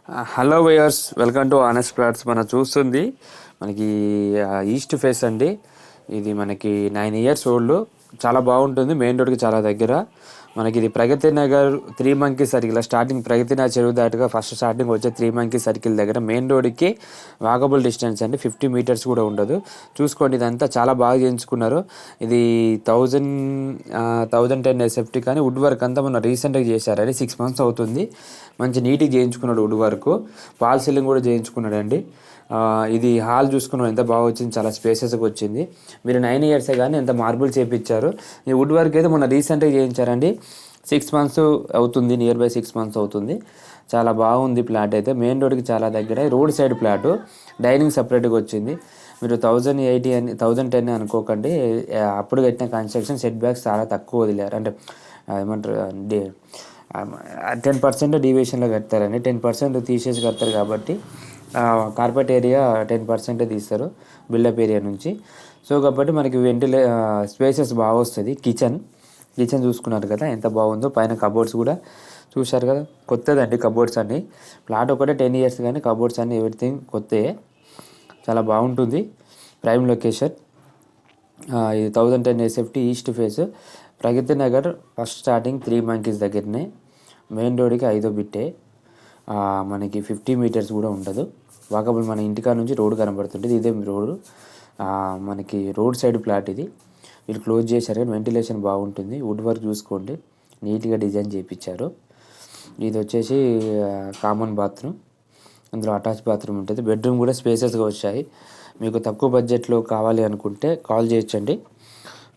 Hello viewers, welcome to honest plots. మనం చూస్తుంది మనకి ఈస్ట్ ఫేస్ అండి. ఇది మనకి 9 years ఓల్డ్. చాలా బాగుంటుంది. మెయిన్ రోడ్కి చాలా దగ్గర. మనకి ఇది Pragathi Nagar 3 Monkey circle. Starting Pragathi Nagar చెరువు దాటుగా ఫస్ట్ స్టార్టింగ్ వచ్చే 3 Monkey సర్కిల్ దగ్గర మెయిన్ రోడ్కి వాకబుల్ డిస్టెన్స్ అండి. 50 meters కూడా ఉండదు. చూసుకోండి, ఇదంతా చాలా బాగా చేయించుకున్నారు. ఇది 1010 ఎస్ఎఫ్టీ కానీ వుడ్ వర్క్ అంతా మొన్న రీసెంట్గా చేశారండి. 6 months అవుతుంది. మంచి నీట్గా చేయించుకున్నాడు. వుడ్ వర్క్ పాల్ సీలింగ్ కూడా చేయించుకున్నాడు అండి. ఇది హాల్ చూసుకున్నాం ఎంత బాగా వచ్చింది, చాలా స్పేసెస్గా వచ్చింది. మీరు 9 years కానీ ఎంత మార్బుల్ చేయించారు. ఈ వుడ్ వర్క్ అయితే మొన్న రీసెంట్గా చేయించారండి. 6 months అవుతుంది, నియర్ బై 6 months అవుతుంది. చాలా బాగుంది ప్లాట్ అయితే. మెయిన్ రోడ్కి చాలా దగ్గర, రోడ్ సైడ్ ప్లాటు. డైనింగ్ సపరేట్గా వచ్చింది. మీరు 1080 అని 1010 అనుకోకండి. అప్పుడు కట్టిన కన్స్ట్రక్షన్ సెట్ బ్యాక్స్ చాలా తక్కువ వదిలేరు. అంటే ఏమంటారు, 10% డీవియేషన్లో కడతారండి. 10% తీసేసి కడతారు కాబట్టి కార్పెట్ ఏరియా 10% తీస్తారు బిల్డప్ ఏరియా నుంచి. సో కాబట్టి మనకి స్పేసెస్ బాగా వస్తుంది. కిచెన్ చూసుకున్నారు కదా ఎంత బాగుందో. పైన కబోర్డ్స్ కూడా చూశారు కదా, కొత్తదండి కబోర్డ్స్ అన్నీ. ప్లాట్ ఒకటే 10 years కానీ కబోర్డ్స్ అన్నీ ఎవ్రీథింగ్ కొత్తయే. చాలా బాగుంటుంది. Prime location. ఇది 1010 SFT east face, Pragathi Nagar first starting 3 Monkeys దగ్గరనే. మెయిన్ రోడ్కి 5వ బిట్టే. మనకి 50 meters కూడా ఉండదు. వాకబుల్ మన ఇంటికాడ నుంచి రోడ్ కనబడుతుంటుంది. ఇదే రోడ్డు. మనకి రోడ్ సైడ్ ప్లాట్ ఇది. వీళ్ళు క్లోజ్ చేశారు కానీ వెంటిలేషన్ బాగుంటుంది. వుడ్ వర్క్ చూసుకోండి, నీట్గా డిజైన్ చేయించారు. ఇది వచ్చేసి కామన్ బాత్రూమ్. అందులో అటాచ్ బాత్రూమ్ ఉంటుంది. బెడ్రూమ్ కూడా స్పేసెస్గా వచ్చాయి. మీకు తక్కువ బడ్జెట్లో కావాలి అనుకుంటే కాల్ చేయొచ్చండి.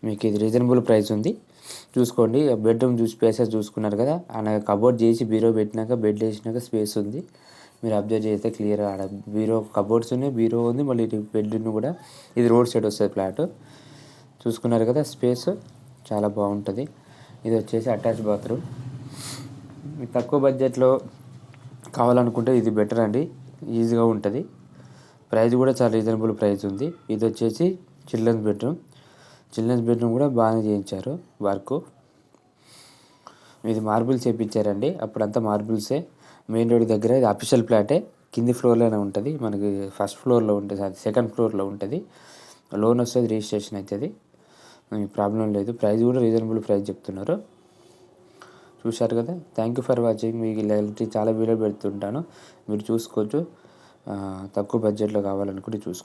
మీకు ఇది రీజనబుల్ ప్రైస్ ఉంది. చూసుకోండి. బెడ్రూమ్ స్పేసెస్ చూసుకున్నారు కదా, కబోర్డ్ చేసి బీరో పెట్టినాక బెడ్ వేసినాక స్పేస్ ఉంది. మీరు అబ్జర్వ్ చేస్తే క్లియర్గా ఆడ బీరో కబోర్డ్స్ ఉన్నాయి, బీరో ఉంది, మళ్ళీ బెడ్రూమ్ కూడా. ఇది రోడ్ సైడ్ వస్తుంది ప్లాట్. చూసుకున్నారు కదా, స్పేస్ చాలా బాగుంటుంది. ఇది వచ్చేసి అటాచ్ బాత్రూమ్. తక్కువ బడ్జెట్లో కావాలనుకుంటే ఇది బెటర్ అండి, ఈజీగా ఉంటుంది. ప్రైస్ కూడా చాలా రీజనబుల్ ప్రైస్ ఉంది. ఇది వచ్చేసి చిల్డ్రన్స్ బెడ్రూమ్ కూడా బాగానే చేయించారు వర్క్. ఇది మార్బుల్స్ చేయించారండి. అప్పుడంతా మార్బుల్సే. మెయిన్ రోడ్ దగ్గర ఇది అఫీషియల్ ప్లాటే. కింది ఫ్లోర్లోనే ఉంటుంది. మనకి ఫస్ట్ ఫ్లోర్లో ఉంటుంది, అది సెకండ్ ఫ్లోర్లో ఉంటుంది. లోన్ వస్తుంది, రిజిస్ట్రేషన్ అవుతుంది, ప్రాబ్లం లేదు. ప్రైస్ కూడా రీజనబుల్ ప్రైస్ చెప్తున్నారు. చూశారు కదా. Thank you for watching. మీకు ఇలాంటి చాలా వీడియోలు పెడుతుంటాను, మీరు చూసుకోవచ్చు. తక్కువ బడ్జెట్లో కావాలనుకుంటే చూసుకోండి.